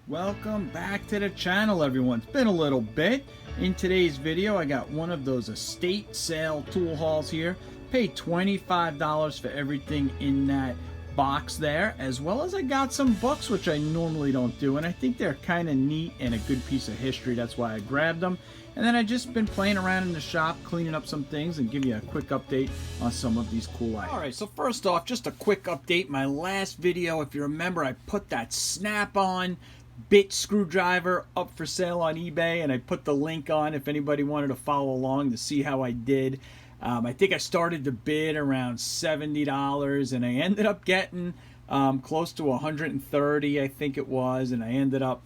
Welcome back to the channel, everyone. It's been a little bit. In today's video, I got one of those estate sale tool hauls here. Paid $25 for everything in that box there, as well as I got some books, which I normally don't do, and I think they're kind of neat and a good piece of history. That's why I grabbed them. And then I just been playing around in the shop, cleaning up some things, and give you a quick update on some of these cool items. Alright, so first off, just a quick update. My last video, if you remember, I put that snap-on bit screwdriver up for sale on eBay, and I put the link on if anybody wanted to follow along to see how I did. I think I started the bid around $70, and I ended up getting close to $130, I think it was, and I ended up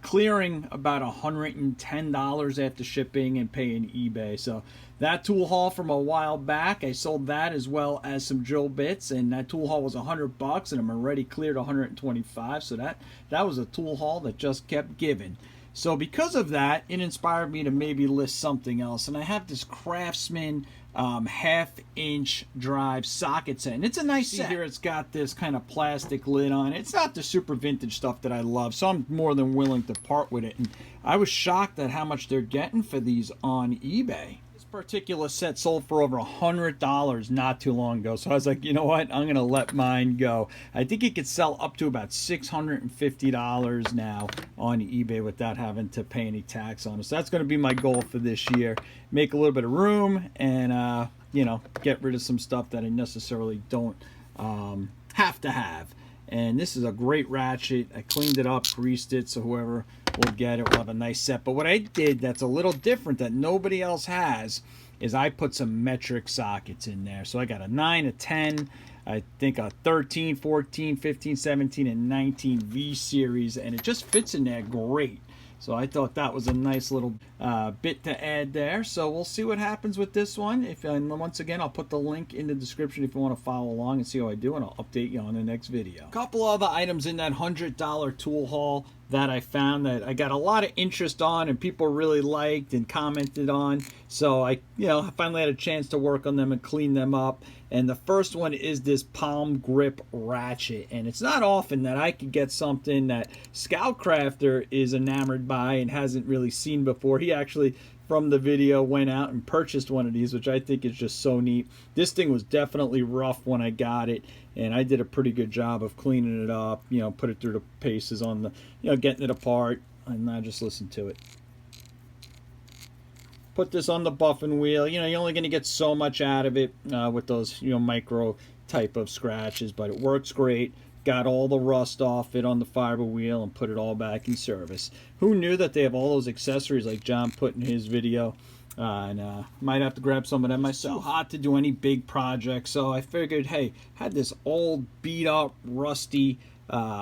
clearing about $110 after shipping and paying eBay. So that tool haul from a while back, I sold that as well as some drill bits, and that tool haul was $100, and I'm already cleared $125. So that was a tool haul that just kept giving. So because of that, it inspired me to maybe list something else, and I have this Craftsman half-inch drive socket set, and it's a nice set. Here it's got this kind of plastic lid on it. It's not the super vintage stuff that I love, so I'm more than willing to part with it. And I was shocked at how much they're getting for these on eBay. This particular set sold for over $100 not too long ago, so I was like, you know what, I'm gonna let mine go. I think it could sell up to about $650 now on eBay without having to pay any tax on it. So that's going to be my goal for this year. Make a little bit of room and you know, get rid of some stuff that I necessarily don't have to have. And this is a great ratchet. I cleaned it up, greased it, so whoever will get it will have a nice set. But what I did that's a little different that nobody else has is I put some metric sockets in there. So I got a 9, a 10, I think a 13, 14, 15, 17, and 19 V series, and it just fits in there great. So I thought that was a nice little bit to add there. So we'll see what happens with this one. And once again, I'll put the link in the description if you want to follow along and see how I do, and I'll update you on the next video. A couple other items in that $100 tool haul that I found that I got a lot of interest on and people really liked and commented on. So I finally had a chance to work on them and clean them up. And the first one is this palm grip ratchet, and it's not often that I could get something that Scout Crafter is enamored by and hasn't really seen before. He actually, from the video, went out and purchased one of these, which I think is just so neat. This thing was definitely rough when I got it, and I did a pretty good job of cleaning it up, put it through the paces on the, getting it apart, and now just listen to it. Put this on the buffing wheel. You're only going to get so much out of it with those, micro type of scratches, but it works great. Got all the rust off it on the fiber wheel and put it all back in service. Who knew that they have all those accessories like John put in his video? And might have to grab some of them myself. It's too hot to do any big projects, so I figured, hey, had this old beat up rusty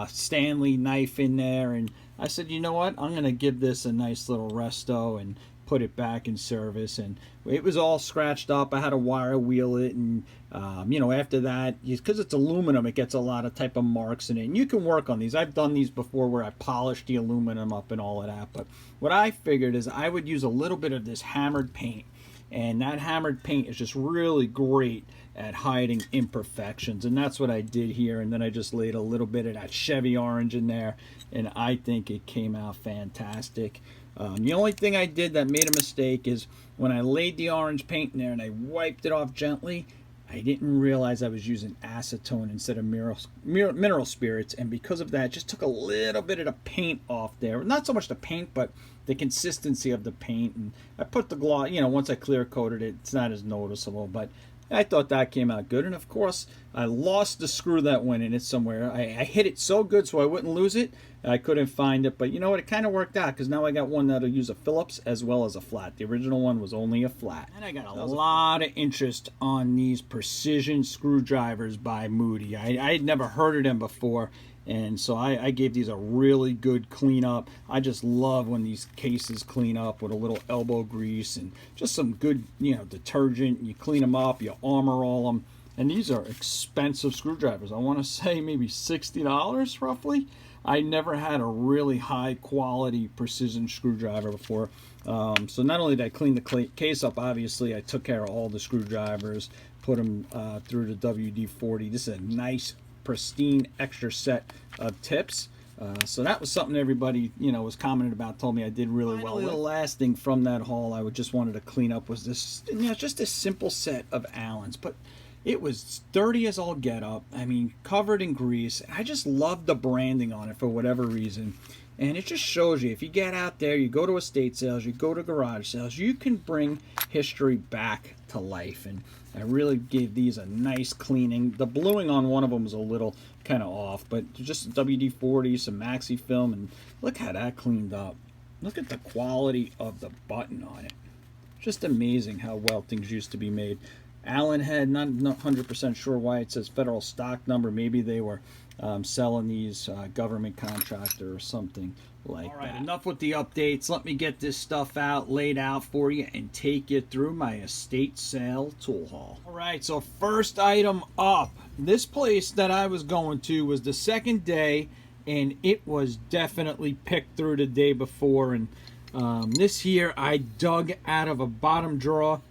Stanley knife in there, and I said, you know what, I'm gonna give this a nice little resto and put it back in service. And it was all scratched up. I had to wire wheel it, and after that, because it's aluminum, it gets a lot of type of marks in it, and you can work on these. I've done these before where I polished the aluminum up and all of that, but what I figured is I would use a little bit of this hammered paint, and that hammered paint is just really great at hiding imperfections, and that's what I did here. And then I just laid a little bit of that Chevy orange in there, and I think it came out fantastic. The only thing I did that made a mistake is when I laid the orange paint in there and I wiped it off gently, I didn't realize I was using acetone instead of mineral spirits, and because of that, just took a little bit of the paint off there. Not so much the paint, but the consistency of the paint. And I put the gloss, once I clear coated it, it's not as noticeable, but I thought that came out good. And of course, I lost the screw that went in it somewhere. I hit it so good so I wouldn't lose it. I couldn't find it, but you know what? It kind of worked out, because now I got one that'll use a Phillips as well as a flat. The original one was only a flat. And I got a lot of interest on these precision screwdrivers by Moody. I had never heard of them before, and so I gave these a really good cleanup. I just love when these cases clean up with a little elbow grease and just some good, detergent. You clean them up, you armor all them. And these are expensive screwdrivers. I want to say maybe $60 roughly. I never had a really high quality precision screwdriver before. So not only did I clean the case up, obviously I took care of all the screwdrivers, put them through the WD-40. This is a nice pristine extra set of tips. So that was something everybody, you know, was commenting about, told me I did really well. The last thing from that haul I just wanted to clean up was this, you know, just a simple set of Allens, but it was dirty as all get up. I mean, covered in grease. I just loved the branding on it for whatever reason. And it just shows you, if you get out there, you go to estate sales, you go to garage sales, you can bring history back to life. And I really gave these a nice cleaning. The bluing on one of them was a little kind of off, but just WD-40, some maxi film, and look how that cleaned up. Look at the quality of the button on it. Just amazing how well things used to be made. Allen head, not 100% sure why it says federal stock number. Maybe they were selling these government contractor or something like that. All right, enough with the updates. Let me get this stuff out, laid out for you, and take you through my estate sale tool haul. All right, so first item up. This place that I was going to was the second day, and it was definitely picked through the day before. And this here I dug out of a bottom drawer,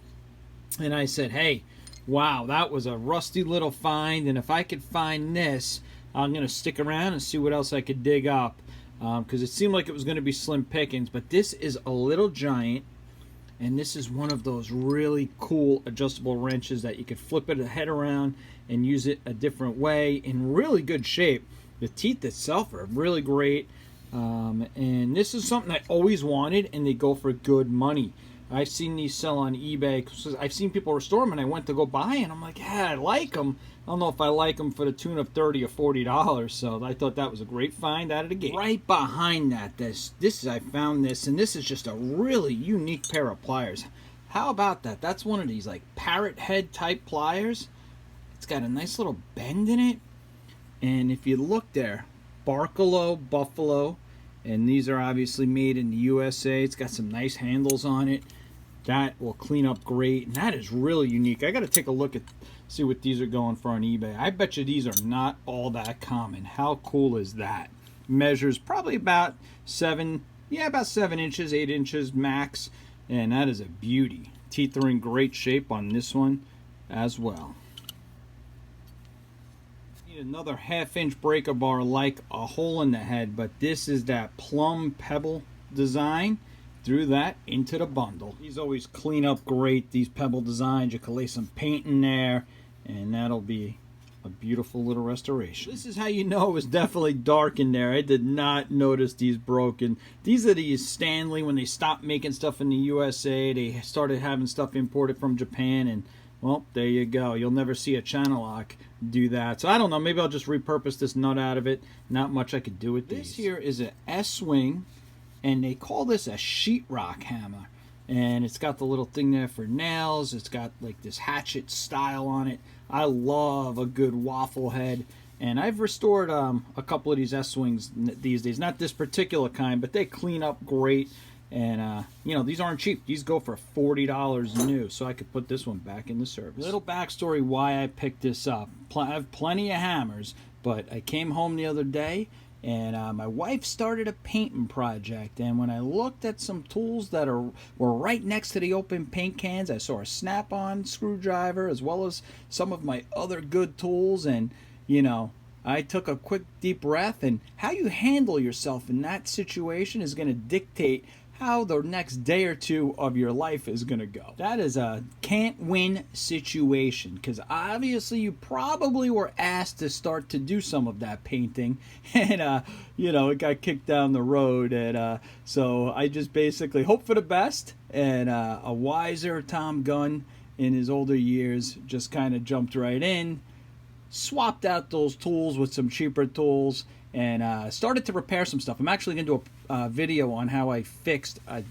and I said, hey, wow, that was a rusty little find, and if I could find this, I'm going to stick around and see what else I could dig up, because it seemed like it was going to be slim pickings. But this is a little giant, and this is one of those really cool adjustable wrenches that you could flip it the head around and use it a different way, in really good shape. The teeth itself are really great, and this is something I always wanted, and they go for good money. I've seen these sell on eBay. I've seen people restore them, and I went to go buy, and I'm like, yeah, I like them. I don't know if I like them for the tune of $30 or $40, so I thought that was a great find out of the gate. Right behind that, I found this, and this is just a really unique pair of pliers. How about that? That's one of these like parrot head type pliers. It's got a nice little bend in it, and if you look there, Barcelo, Buffalo, and these are obviously made in the USA. It's got some nice handles on it. That will clean up great, and that is really unique. I got to take a look at, see what these are going for on eBay. I bet you these are not all that common. How cool is that? Measures probably about 7 inches, 8 inches max, and that is a beauty. Teeth are in great shape on this one as well. Another 1/2-inch breaker bar, like a hole in the head, but this is that plum pebble design. Threw that into the bundle. These always clean up great, these pebble designs. You can lay some paint in there, and that'll be a beautiful little restoration. This is how you know it was definitely dark in there. I did not notice these broken. These are these Stanley. When they stopped making stuff in the USA, they started having stuff imported from Japan, and well, there you go. You'll never see a channel lock do that. So I don't know, maybe I'll just repurpose this nut out of it. Not much I could do with these. This here is an S-Wing, and they call this a sheetrock hammer. And it's got the little thing there for nails. It's got like this hatchet style on it. I love a good waffle head. And I've restored a couple of these S-Wings these days. Not this particular kind, but they clean up great. And, you know, these aren't cheap. These go for $40 new, so I could put this one back in the service. Little backstory why I picked this up. I have plenty of hammers, but I came home the other day, and my wife started a painting project. And when I looked at some tools that were right next to the open paint cans, I saw a snap-on screwdriver as well as some of my other good tools. And, you know, I took a quick deep breath, and how you handle yourself in that situation is going to dictate how the next day or two of your life is going to go. That is a can't-win situation, because obviously you probably were asked to start to do some of that painting, and you know, it got kicked down the road. And so I just basically hope for the best, and a wiser Tom Gunn in his older years just kind of jumped right in, swapped out those tools with some cheaper tools, and started to repair some stuff. I'm actually going to do a video on how I fixed a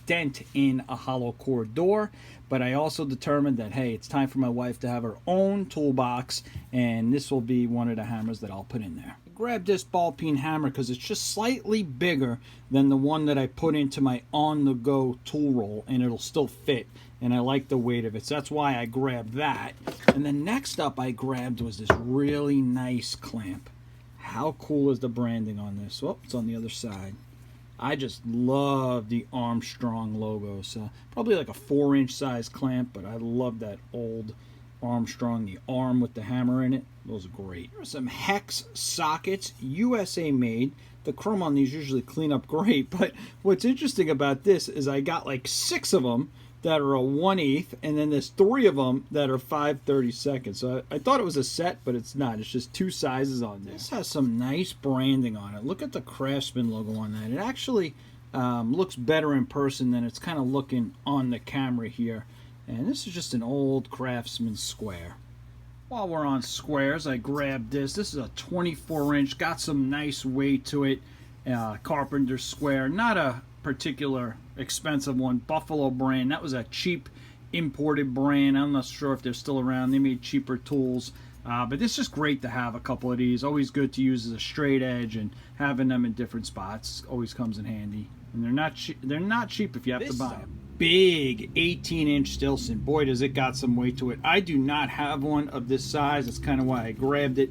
dent in a hollow core door, but I also determined that, hey, it's time for my wife to have her own toolbox, and this will be one of the hammers that I'll put in there. I grabbed this ball peen hammer because it's just slightly bigger than the one that I put into my on-the-go tool roll, and it'll still fit, and I like the weight of it, so that's why I grabbed that. And then next up I grabbed was this really nice clamp. How cool is the branding on this? Oh, it's on the other side. I just love the Armstrong logo. So probably like a 4-inch size clamp, but I love that old Armstrong, the arm with the hammer in it. Those are great. Here are some Hex sockets, USA made. The chrome on these usually clean up great, but what's interesting about this is I got like 6 of them that are a 1/8, and then there's 3 of them that are 5/32. So I thought it was a set, but it's not. It's just 2 sizes on this. This has some nice branding on it. Look at the Craftsman logo on that. It actually looks better in person than it's kind of looking on the camera here. And this is just an old Craftsman Square. While we're on squares, I grabbed this. This is a 24-inch, got some nice weight to it. Carpenter Square, not a particular expensive one. Buffalo brand. That was a cheap imported brand. I'm not sure if they're still around. They made cheaper tools. But it's just great to have a couple of these. Always good to use as a straight edge, and having them in different spots always comes in handy. And they're not cheap if you have to buy them. Big 18-inch Stilson. Boy, does it got some weight to it. I do not have one of this size. That's kind of why I grabbed it.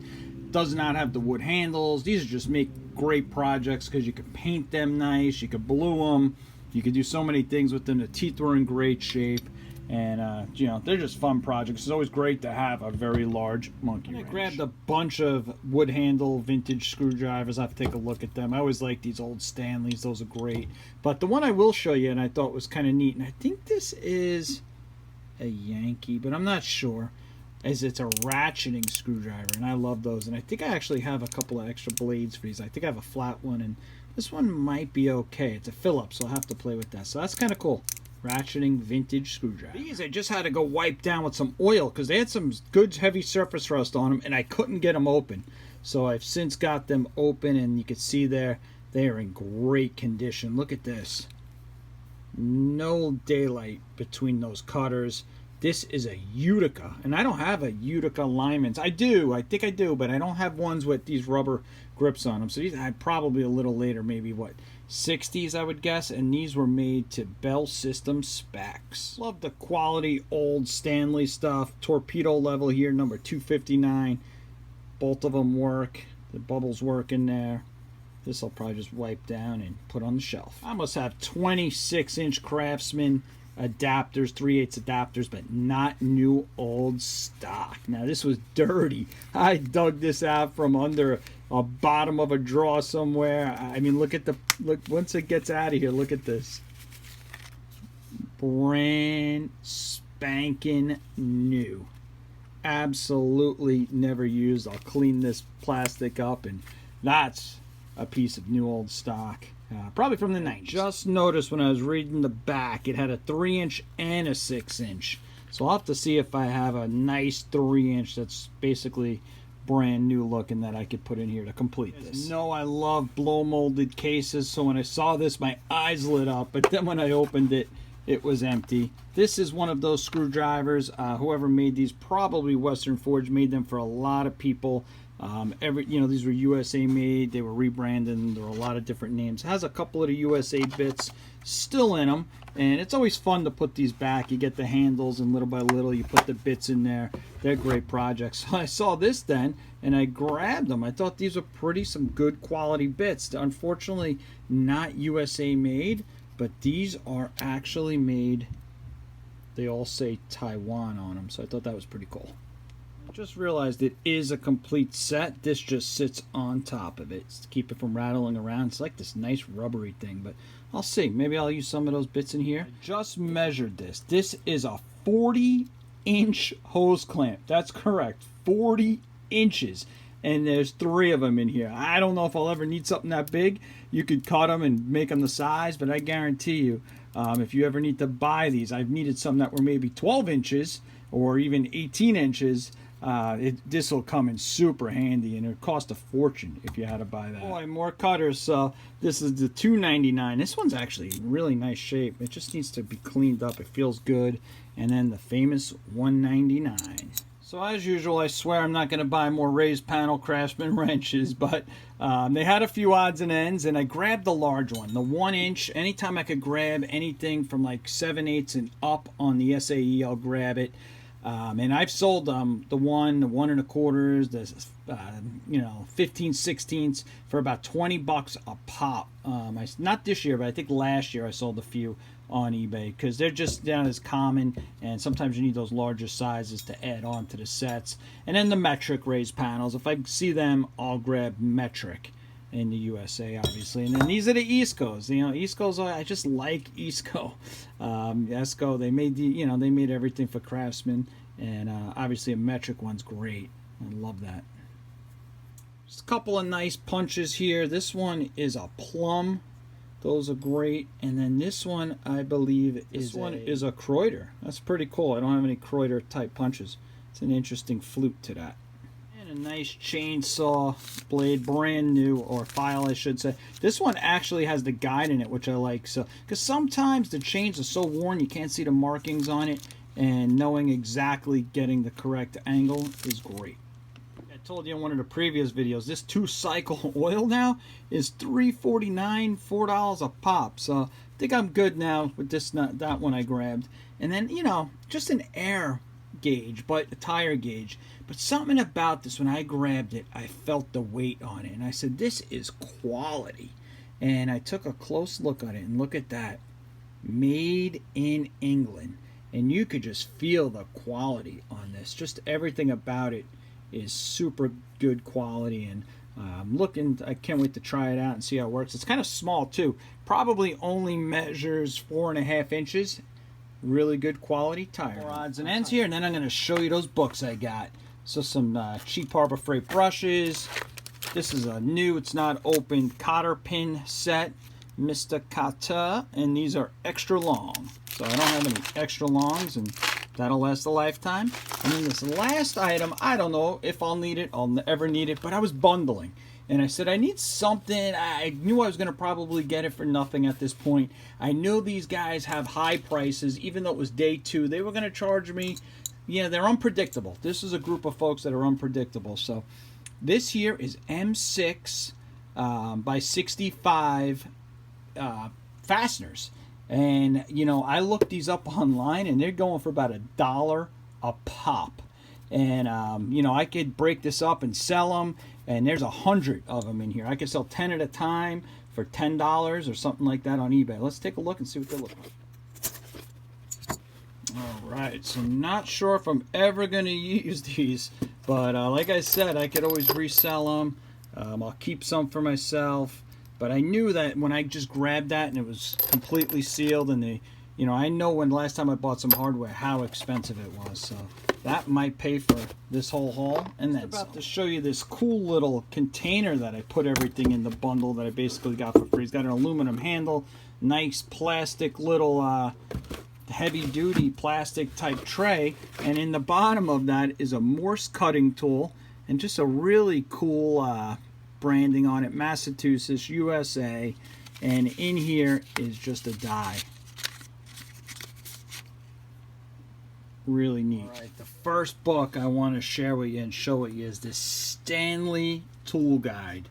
Does not have the wood handles. These just make great projects because you can paint them nice. You can blue them. You can do so many things with them. The teeth were in great shape. And, you know, they're just fun projects. It's always great to have a very large monkey wrench. I grabbed a bunch of wood handle vintage screwdrivers. I have to take a look at them. I always like these old Stanleys. Those are great. But the one I will show you, and I thought was kind of neat, and I think this is a Yankee, but I'm not sure, is it's a ratcheting screwdriver, and I love those. And I think I actually have a couple of extra blades for these. I think I have a flat one, and this one might be okay. It's a Phillips, so I'll have to play with that. So that's kind of cool. Ratcheting vintage screwdriver. These I just had to go wipe down with some oil because they had some good heavy surface rust on them, and I couldn't get them open. So I've since got them open, and you can see there they are in great condition. Look at this. No daylight between those cutters. This is a Utica, and I don't have a Utica alignments. I think I do, but I don't have ones with these rubber grips on them. So these I'd probably a little later, maybe what, 60s I would guess, and these were made to Bell System specs. Love the quality old Stanley stuff. Torpedo level here, number 259. Both of them work. The bubbles work in there. This I'll probably just wipe down and put on the shelf. I must have 26-inch Craftsman adapters, 3/8 adapters, but not new old stock. Now this was dirty. I dug this out from under a bottom of a drawer somewhere. I mean, look once it gets out of here, look at this. Brand spanking new. Absolutely never used. I'll clean this plastic up, and that's a piece of new old stock. Probably from the 90s. Just noticed when I was reading the back, it had a 3-inch and a 6-inch. So I'll have to see if I have a nice 3-inch that's basically brand new looking that I could put in here to complete this. No, I love blow molded cases, so when I saw this, my eyes lit up, but then when I opened it, it was empty. This is one of those screwdrivers. Whoever made these, probably Western Forge, made them for a lot of people. These were USA made. They were rebranded. There were a lot of different names. It has a couple of the USA bits still in them, and it's always fun to put these back. You get the handles, and little by little you put the bits in there. They're great projects. So I saw this then, and I grabbed them. I thought these were some good quality bits. They're unfortunately not USA made, but these are actually made. They all say Taiwan on them, so I thought that was pretty cool. Just realized it is a complete set. This just sits on top of it. It's to keep it from rattling around. It's like this nice rubbery thing, but I'll see. Maybe I'll use some of those bits in here. I just measured this. This is a 40-inch hose clamp. That's correct. 40 inches. And there's 3 of them in here. I don't know if I'll ever need something that big. You could cut them and make them the size, but I guarantee you, if you ever need to buy these, I've needed some that were maybe 12 inches or even 18 inches. This will come in super handy, and it would cost a fortune if you had to buy that. Boy, more cutters. So this is the $2.99. This one's actually in really nice shape. It just needs to be cleaned up. It feels good. And then the famous $1.99. So as usual, I swear I'm not going to buy more raised panel Craftsman wrenches, but they had a few odds and ends, and I grabbed the large one, the 1-inch. Anytime I could grab anything from like 7/8 and up on the SAE, I'll grab it. And I've sold the 1.25, the 15/16 for about 20 bucks a pop. Not this year, but I think last year I sold a few on eBay because they're just not as common, and sometimes you need those larger sizes to add on to the sets. And then the metric raised panels, if I see them, I'll grab metric in the USA, obviously. And then these are the Escos. Escos, I just like Esco. Esco, they made they made everything for Craftsman, and obviously a metric one's great. I love that. Just a couple of nice punches here. This one is a plum. Those are great. And then this one, I believe, is a Kreuter. That's pretty cool. I don't have any Kreuter type punches. It's an interesting flute to that. And a nice chainsaw blade, brand new, or file I should say. This one actually has the guide in it, which I like. So, because sometimes the chains are so worn you can't see the markings on it, and knowing exactly getting the correct angle is great. I told you in one of the previous videos, this TwoCycle Oil now is $3.49, $4 a pop. So I think I'm good now with this. That one I grabbed. And then, just an air gauge, but a tire gauge. But something about this, when I grabbed it, I felt the weight on it. And I said, this is quality. And I took a close look at it, and look at that. Made in England. And you could just feel the quality on this. Just everything about it is super good quality, and I can't wait to try it out and see how it works. It's kind of small too, probably only measures 4.5 inches. Really good quality tire. More odds and ends here, and then I'm going to show you those books I got. So some cheap Harbor Freight brushes. This is a new, it's not open, cotter pin set, Mr. Cotter, and these are extra long. So I don't have any extra longs, and that'll last a lifetime. And then this last item, I don't know if I'll need it, I'll ever need it, but I was bundling. And I said, I need something. I knew I was going to probably get it for nothing at this point. I know these guys have high prices, even though it was day 2. They were going to charge me. They're unpredictable. This is a group of folks that are unpredictable. So this here is M6 by 65 fasteners. And, I looked these up online, and they're going for about $1 a pop. And, I could break this up and sell them, and there's 100 of them in here. I could sell 10 at a time for $10 or something like that on eBay. Let's take a look and see what they look like. All right, so not sure if I'm ever going to use these, but like I said, I could always resell them. I'll keep some for myself. But I knew that when I just grabbed that and it was completely sealed, and I know when last time I bought some hardware how expensive it was. So that might pay for this whole haul. And then I'm about to show you this cool little container that I put everything in the bundle that I basically got for free. It's got an aluminum handle, nice plastic little heavy duty plastic type tray, and in the bottom of that is a Morse cutting tool and just a really cool branding on it, Massachusetts, USA, and in here is just a die. Really neat. All right, the first book I want to share with you and show with you is this Stanley tool guide,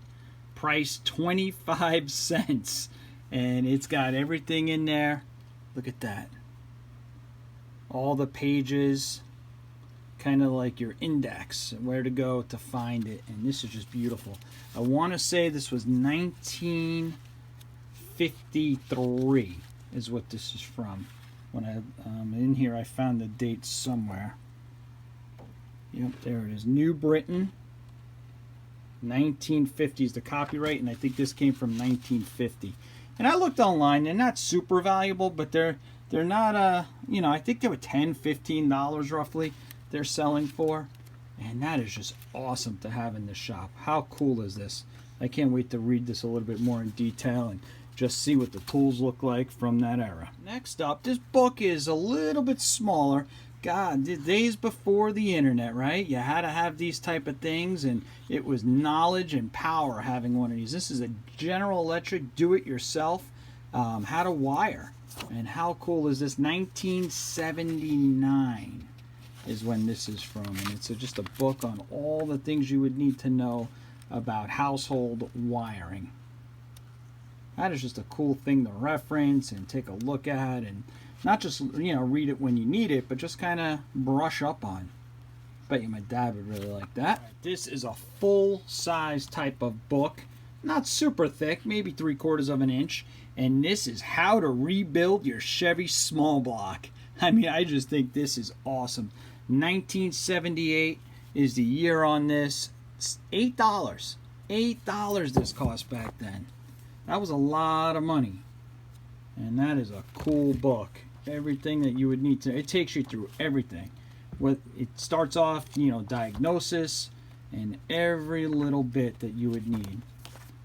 price 25 cents, and it's got everything in there. Look at that, all the pages, kind of like your index, where to go to find it, and this is just beautiful. I want to say this was 1953 is what this is from. When I in here, I found the date somewhere. Yep, there it is. New Britain, 1950 is the copyright, and I think this came from 1950. And I looked online; they're not super valuable, but they're not I think they were $10–15 roughly. They're selling for, and that is just awesome to have in the shop. How cool is this? I can't wait to read this a little bit more in detail and just see what the tools look like from that era. Next up, this book is a little bit smaller. God, the days before the internet, right? You had to have these type of things, and it was knowledge and power having one of these. This is a General Electric do-it-yourself, how to wire. And how cool is this? 1979 is when this is from, and it's just a book on all the things you would need to know about household wiring. That is just a cool thing to reference and take a look at, and not just, you know, read it when you need it, but just kind of brush up on. Bet you my dad would really like that. This is a full-size type of book. Not super thick, maybe 3/4 of an inch. And this is how to rebuild your Chevy small block. I mean, I just think this is awesome. 1978 is the year on this. It's $8. $8 this cost back then. That was a lot of money. And that is a cool book. Everything that you would need to, it takes you through everything. It starts off, you know, diagnosis and every little bit that you would need.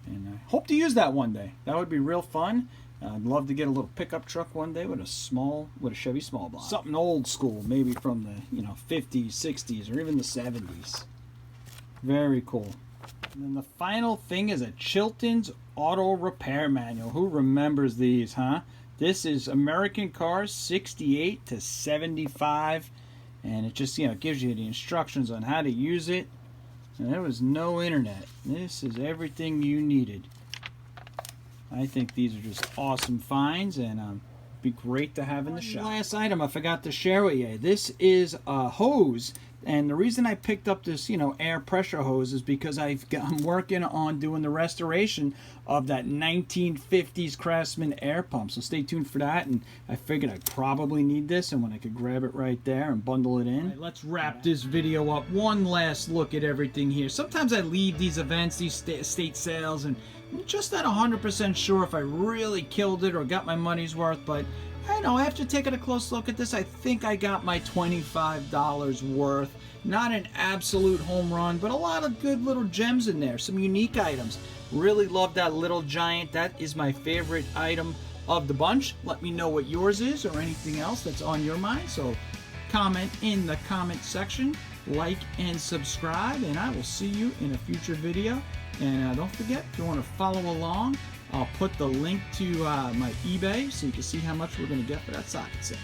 And I hope to use that one day. That would be real fun. I'd love to get a little pickup truck one day with a Chevy small block. Something old school, maybe from the, you know, 50s, 60s, or even the 70s. Very cool. And then the final thing is a Chilton's Auto Repair Manual. Who remembers these, huh? This is American cars 68 to 75. And it just, you know, gives you the instructions on how to use it. And there was no internet. This is everything you needed. I think these are just awesome finds, and be great to have in the shop. Last item I forgot to share with you. This is a hose, and the reason I picked up this, you know, air pressure hose is because I'm working on doing the restoration of that 1950s Craftsman air pump. So stay tuned for that, and I figured I probably need this, and when I could grab it right there and bundle it in. Right, let's wrap this video up. One last look at everything here. Sometimes I leave these events, these estate sales, and I'm just not 100% sure if I really killed it or got my money's worth, but I know after taking a close look at this, I think I got my $25 worth. Not an absolute home run, but a lot of good little gems in there. Some unique items. Really love that little giant. That is my favorite item of the bunch. Let me know what yours is or anything else that's on your mind. So comment in the comment section, like and subscribe, and I will see you in a future video. And don't forget, if you want to follow along, I'll put the link to my eBay so you can see how much we're going to get for that socket set.